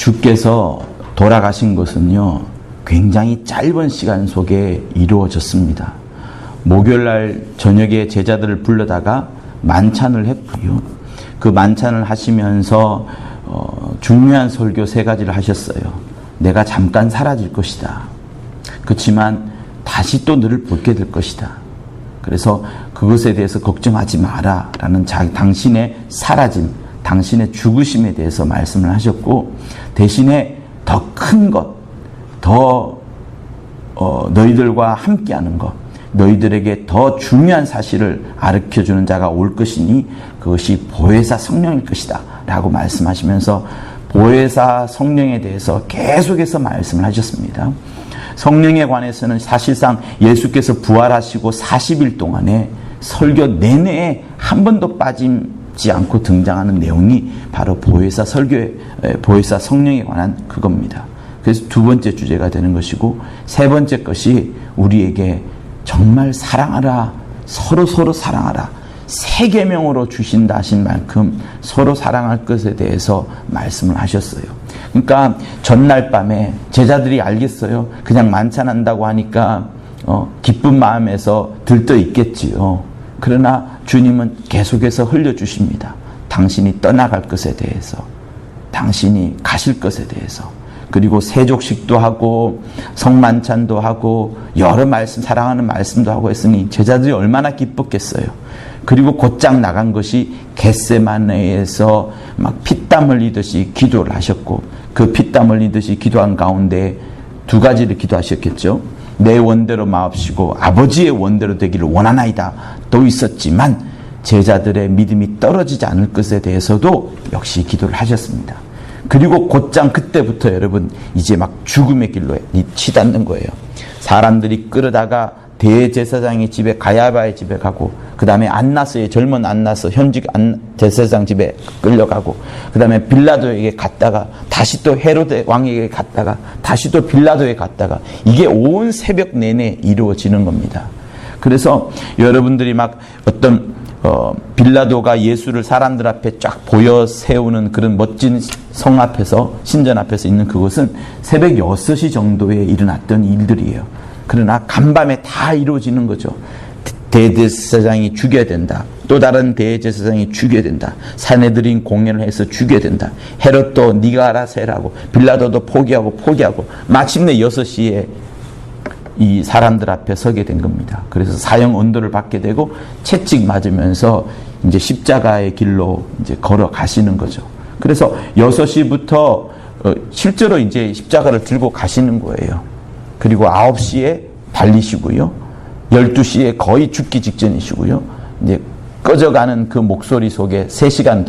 주께서 돌아가신 것은요, 굉장히 짧은 시간 속에 이루어졌습니다. 목요일날 저녁에 제자들을 불러다가 만찬을 했고요. 그 만찬을 하시면서 중요한 설교 3가지를 하셨어요. 내가 잠깐 사라질 것이다. 그렇지만 다시 또 너를 보게 될 것이다. 그래서 그것에 대해서 걱정하지 마라 라는 당신의 사라짐, 당신의 죽으심에 대해서 말씀을 하셨고, 대신에 더 큰 것, 더 너희들과 함께하는 것, 너희들에게 더 중요한 사실을 가르쳐주는 자가 올 것이니 그것이 보혜사 성령일 것이다 라고 말씀하시면서 보혜사 성령에 대해서 계속해서 말씀을 하셨습니다. 성령에 관해서는 사실상 예수께서 부활하시고 40일 동안에 설교 내내에 한 번도 빠지지 않고 등장하는 내용이 바로 보혜사 성령에 관한 그겁니다. 그래서 2번째 주제가 되는 것이고, 3번째 것이 우리에게 정말 사랑하라, 서로 사랑하라, 3계명으로 주신다 하신 만큼 서로 사랑할 것에 대해서 말씀을 하셨어요. 그러니까 전날 밤에 제자들이 알겠어요. 그냥 만찬한다고 하니까 기쁜 마음에서 들떠 있겠지요. 그러나 주님은 계속해서 흘려주십니다. 당신이 떠나갈 것에 대해서, 당신이 가실 것에 대해서, 그리고 세족식도 하고 성만찬도 하고 여러 말씀, 사랑하는 말씀도 하고 했으니 제자들이 얼마나 기뻤겠어요. 그리고 곧장 나간 것이 겟세마네에서 막 피땀 흘리듯이 기도를 하셨고, 그 피땀 흘리듯이 기도한 가운데 2가지를 기도하셨겠죠. 내 원대로 마옵시고 아버지의 원대로 되기를 원하나이다 또 있었지만, 제자들의 믿음이 떨어지지 않을 것에 대해서도 역시 기도를 하셨습니다. 그리고 곧장 그때부터 여러분 이제 막 죽음의 길로 치닫는 거예요. 사람들이 끌어다가 대제사장의 집에, 가야바의 집에 가고, 그 다음에 안나스의 젊은 안나스 현직 제사장 집에 끌려가고, 그 다음에 빌라도에게 갔다가 다시 또 헤로데 왕에게 갔다가 다시 또 빌라도에 갔다가, 이게 온 새벽 내내 이루어지는 겁니다. 그래서 여러분들이 막 어떤 빌라도가 예수를 사람들 앞에 쫙 보여 세우는 그런 멋진 성 앞에서, 신전 앞에서 있는 그곳은 새벽 6시 정도에 일어났던 일들이에요. 그러나 간밤에 다 이루어지는 거죠. 대제사장이 죽여야 된다. 또 다른 대제사장이 죽여야 된다. 사내들인 공연을 해서 죽여야 된다. 헤롯도 네가 알아서 해라고, 빌라도도 포기하고 마침내 6시에 이 사람들 앞에 서게 된 겁니다. 그래서 사형 언도를 받게 되고 채찍 맞으면서 이제 십자가의 길로 이제 걸어가시는 거죠. 그래서 6시부터 실제로 이제 십자가를 들고 가시는 거예요. 그리고 9시에 달리시고요. 12시에 거의 죽기 직전이시고요. 이제 꺼져가는 그 목소리 속에 3시간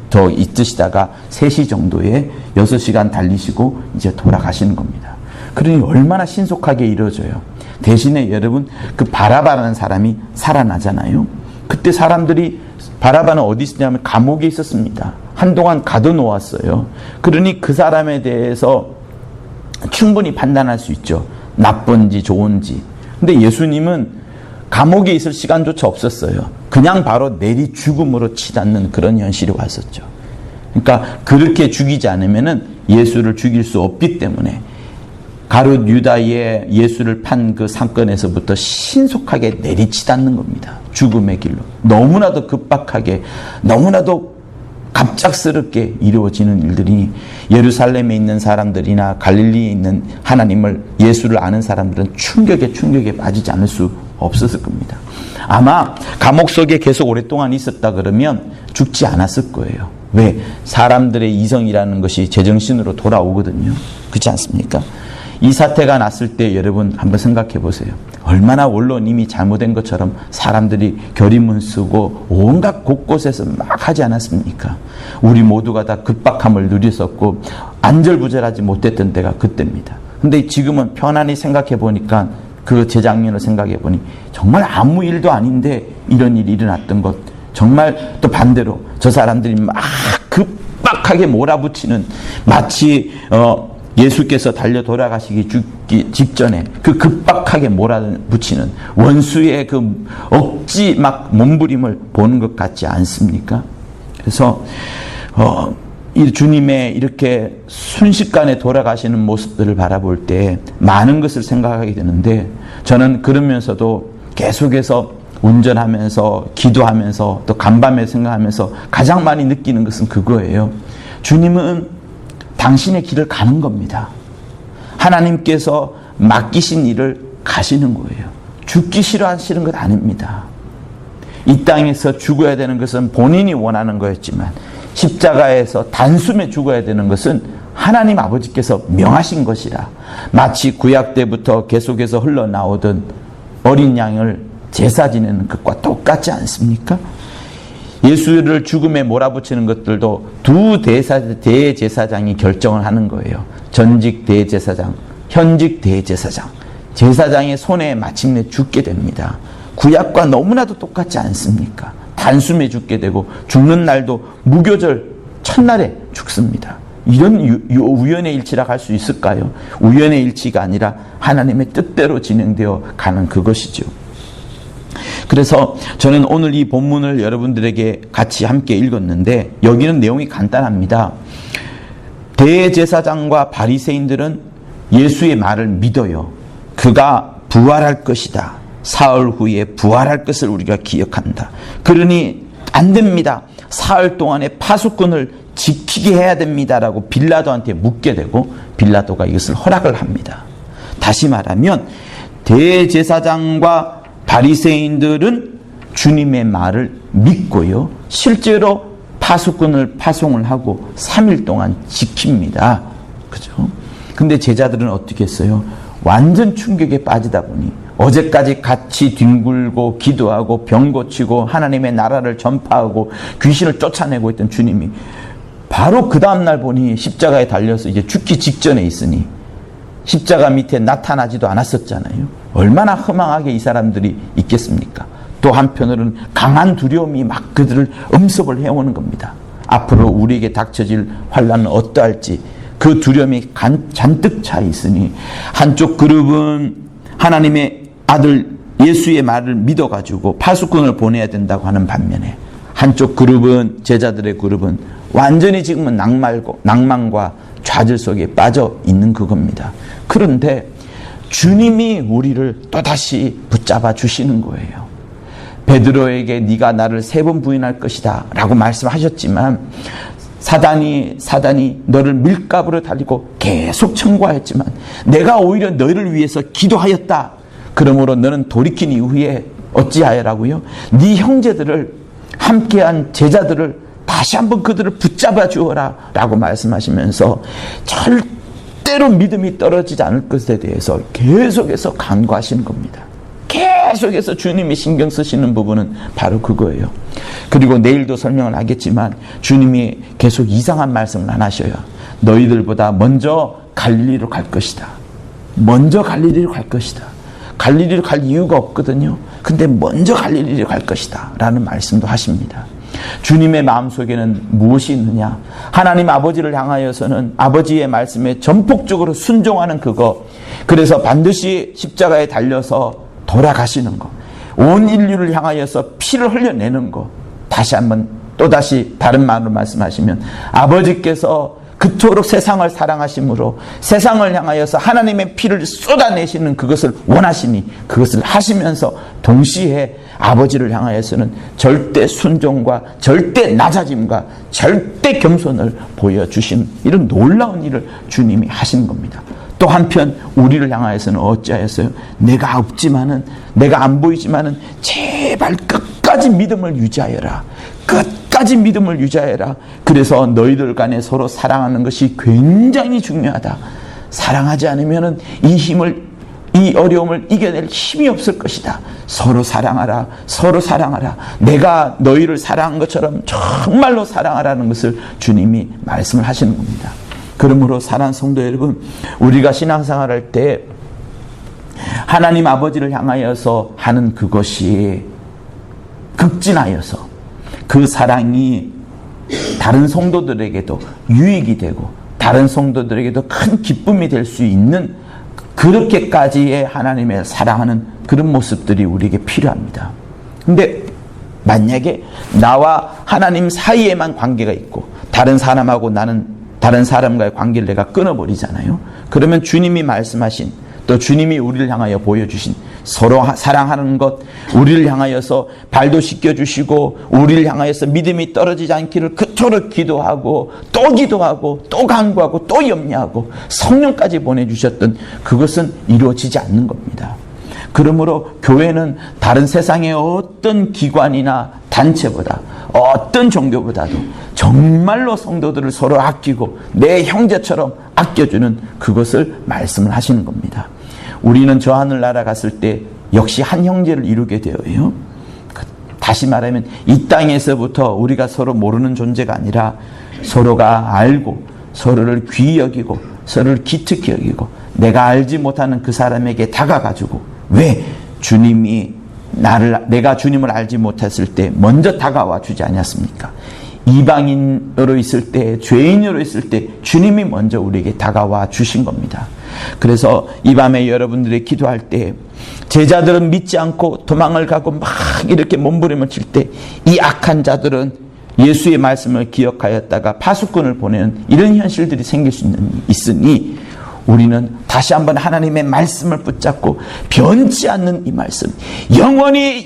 더 있으시다가 3시 정도에 6시간 달리시고 이제 돌아가시는 겁니다. 그러니 얼마나 신속하게 이루어져요. 대신에 여러분, 그 바라바라는 사람이 살아나잖아요. 그때 사람들이, 바라바는 어디 있었냐면 감옥에 있었습니다. 한동안 가둬놓았어요. 그러니 그 사람에 대해서 충분히 판단할 수 있죠. 나쁜지 좋은지. 근데 예수님은 감옥에 있을 시간조차 없었어요. 그냥 바로 내리 죽음으로 치닫는 그런 현실이 왔었죠. 그러니까 그렇게 죽이지 않으면은 예수를 죽일 수 없기 때문에 가룟 유다의 예수를 판 그 사건에서부터 신속하게 내리치닫는 겁니다. 죽음의 길로. 너무나도 급박하게, 너무나도 갑작스럽게 이루어지는 일들이, 예루살렘에 있는 사람들이나 갈릴리에 있는 하나님을, 예수를 아는 사람들은 충격에 빠지지 않을 수 없었을 겁니다. 아마 감옥 속에 계속 오랫동안 있었다 그러면 죽지 않았을 거예요. 왜? 사람들의 이성이라는 것이 제정신으로 돌아오거든요. 그렇지 않습니까? 이 사태가 났을 때 여러분 한번 생각해 보세요. 얼마나 원론임이 잘못된 것처럼 사람들이 결의문 쓰고 온갖 곳곳에서 막 하지 않았습니까? 우리 모두가 다 급박함을 누렸었고 안절부절하지 못했던 때가 그때입니다. 근데 지금은 편안히 생각해 보니까, 그 재작년을 생각해 보니 정말 아무 일도 아닌데 이런 일이 일어났던 것, 정말 또 반대로 저 사람들이 막 급박하게 몰아붙이는, 마치 예수께서 달려 돌아가시기 죽기 직전에 그 급박하게 몰아붙이는 원수의 그 억지 막 몸부림을 보는 것 같지 않습니까? 그래서 이 주님의 이렇게 순식간에 돌아가시는 모습들을 바라볼 때 많은 것을 생각하게 되는데, 저는 그러면서도 계속해서 운전하면서 기도하면서 또 간밤에 생각하면서 가장 많이 느끼는 것은 그거예요. 주님은 당신의 길을 가는 겁니다. 하나님께서 맡기신 일을 가시는 거예요. 죽기 싫어하시는 것 아닙니다. 이 땅에서 죽어야 되는 것은 본인이 원하는 거였지만 십자가에서 단숨에 죽어야 되는 것은 하나님 아버지께서 명하신 것이라, 마치 구약 때부터 계속해서 흘러나오던 어린 양을 제사 지내는 것과 똑같지 않습니까? 예수를 죽음에 몰아붙이는 것들도 두 대제사장이 결정을 하는 거예요. 전직 대제사장, 현직 대제사장. 제사장의 손에 마침내 죽게 됩니다. 구약과 너무나도 똑같지 않습니까? 단숨에 죽게 되고 죽는 날도 무교절 첫날에 죽습니다. 이런 우연의 일치라 할 수 있을까요? 우연의 일치가 아니라 하나님의 뜻대로 진행되어 가는 그것이죠. 그래서 저는 오늘 이 본문을 여러분들에게 같이 함께 읽었는데, 여기는 내용이 간단합니다. 대제사장과 바리새인들은 예수의 말을 믿어요. 그가 부활할 것이다. 사흘 후에 부활할 것을 우리가 기억한다. 그러니 안 됩니다. 사흘 동안에 파수꾼을 지키게 해야 됩니다라고 빌라도한테 묻게 되고, 빌라도가 이것을 허락을 합니다. 다시 말하면 대제사장과 바리새인들은 주님의 말을 믿고요, 실제로 파수꾼을 파송을 하고 3일 동안 지킵니다. 그죠? 근데 제자들은 어떻게 했어요? 완전 충격에 빠지다 보니 어제까지 같이 뒹굴고 기도하고 병 고치고 하나님의 나라를 전파하고 귀신을 쫓아내고 있던 주님이 바로 그 다음날 보니 십자가에 달려서 이제 죽기 직전에 있으니 십자가 밑에 나타나지도 않았었잖아요. 얼마나 허망하게 이 사람들이 있겠습니까? 또 한편으로는 강한 두려움이 막 그들을 엄습을 해오는 겁니다. 앞으로 우리에게 닥쳐질 환난은 어떠할지 그 두려움이 잔뜩 차 있으니, 한쪽 그룹은 하나님의 아들 예수의 말을 믿어가지고 파수꾼을 보내야 된다고 하는 반면에, 한쪽 그룹은, 제자들의 그룹은 완전히 지금은 낭만과 좌절 속에 빠져 있는 그겁니다. 그런데 주님이 우리를 또다시 붙잡아 주시는 거예요. 베드로에게 네가 나를 3번 부인할 것이다 라고 말씀하셨지만, 사단이 너를 밀가부로 달리고 계속 청구하였지만 내가 오히려 너를 위해서 기도하였다. 그러므로 너는 돌이킨 이후에 어찌하여라고요? 네 형제들을, 함께한 제자들을 다시 한번 그들을 붙잡아 주어라 라고 말씀하시면서 절대로 믿음이 떨어지지 않을 것에 대해서 계속해서 간구하시는 겁니다. 계속해서 주님이 신경 쓰시는 부분은 바로 그거예요. 그리고 내일도 설명을 하겠지만 주님이 계속 이상한 말씀을 안 하셔요. 너희들보다 먼저 갈릴리로 갈 것이다. 먼저 갈릴리로 갈 것이다. 갈릴리로 갈 이유가 없거든요. 근데 먼저 갈릴리로 갈 것이다 라는 말씀도 하십니다. 주님의 마음속에는 무엇이 있느냐? 하나님 아버지를 향하여서는 아버지의 말씀에 전폭적으로 순종하는 그거, 그래서 반드시 십자가에 달려서 돌아가시는 거, 온 인류를 향하여서 피를 흘려내는 거, 다시 한번 또다시 다른 말로 말씀하시면 아버지께서 그토록 세상을 사랑하심으로 세상을 향하여서 하나님의 피를 쏟아내시는 그것을 원하시니 그것을 하시면서 동시에 아버지를 향하여서는 절대 순종과 절대 낮아짐과 절대 겸손을 보여주신 이런 놀라운 일을 주님이 하신 겁니다. 또 한편 우리를 향하여서는 어찌하였어요? 내가 없지만은, 내가 안 보이지만은 제발 끝까지 믿음을 유지하여라. 끝까지 믿음을 유지하여라. 그래서 너희들 간에 서로 사랑하는 것이 굉장히 중요하다. 사랑하지 않으면은 이 어려움을 이겨낼 힘이 없을 것이다. 서로 사랑하라. 서로 사랑하라. 내가 너희를 사랑한 것처럼 정말로 사랑하라는 것을 주님이 말씀을 하시는 겁니다. 그러므로 사랑하는 성도 여러분, 우리가 신앙생활 할 때 하나님 아버지를 향하여서 하는 그것이 극진하여서 그 사랑이 다른 성도들에게도 유익이 되고 다른 성도들에게도 큰 기쁨이 될 수 있는, 그렇게까지의 하나님의 사랑하는 그런 모습들이 우리에게 필요합니다. 근데 만약에 나와 하나님 사이에만 관계가 있고 다른 사람하고 나는 다른 사람과의 관계를 내가 끊어버리잖아요. 그러면 주님이 말씀하신, 또 주님이 우리를 향하여 보여주신 서로 사랑하는 것, 우리를 향하여서 발도 씻겨주시고 우리를 향하여서 믿음이 떨어지지 않기를 그토록 기도하고 또 간구하고 또 염려하고 성령까지 보내주셨던 그것은 이루어지지 않는 겁니다. 그러므로 교회는 다른 세상의 어떤 기관이나 단체보다, 어떤 종교보다도 정말로 성도들을 서로 아끼고 내 형제처럼 아껴주는 그것을 말씀을 하시는 겁니다. 우리는 저 하늘나라 갔을 때 역시 한 형제를 이루게 되어요. 다시 말하면 이 땅에서부터 우리가 서로 모르는 존재가 아니라 서로가 알고 서로를 귀히 여기고 서로를 기특히 여기고 내가 알지 못하는 그 사람에게 다가가지고, 왜? 주님이 내가 주님을 알지 못했을 때 먼저 다가와 주지 않았습니까? 이방인으로 있을 때, 죄인으로 있을 때 주님이 먼저 우리에게 다가와 주신 겁니다. 그래서 이 밤에 여러분들이 기도할 때 제자들은 믿지 않고 도망을 가고 막 이렇게 몸부림을 칠 때 이 악한 자들은 예수의 말씀을 기억하였다가 파수꾼을 보내는 이런 현실들이 생길 수 있으니 우리는 다시 한번 하나님의 말씀을 붙잡고 변치 않는 이 말씀, 영원히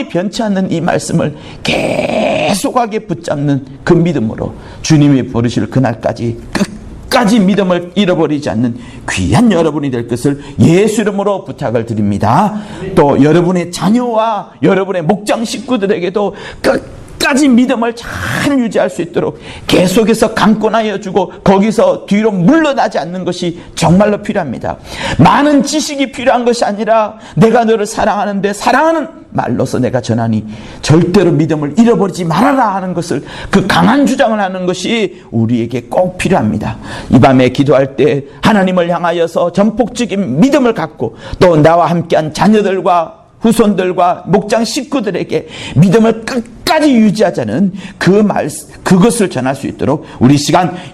변치 않는 이 말씀을 계속하게 붙잡는 그 믿음으로 주님이 부르실 그날까지 끝까지 믿음을 잃어버리지 않는 귀한 여러분이 될 것을 예수 이름으로 부탁을 드립니다. 또 여러분의 자녀와 여러분의 목장 식구들에게도 끝까지 믿음을 잘 유지할 수 있도록 계속해서 강권하여 주고 거기서 뒤로 물러나지 않는 것이 정말로 필요합니다. 많은 지식이 필요한 것이 아니라 내가 너를 사랑하는데 사랑하는 말로서 내가 전하니 절대로 믿음을 잃어버리지 말아라 하는 것을, 그 강한 주장을 하는 것이 우리에게 꼭 필요합니다. 이 밤에 기도할 때 하나님을 향하여서 전폭적인 믿음을 갖고 또 나와 함께한 자녀들과 후손들과 목장 식구들에게 믿음을 끝까지 유지하자는 그것을 전할 수 있도록 우리 시간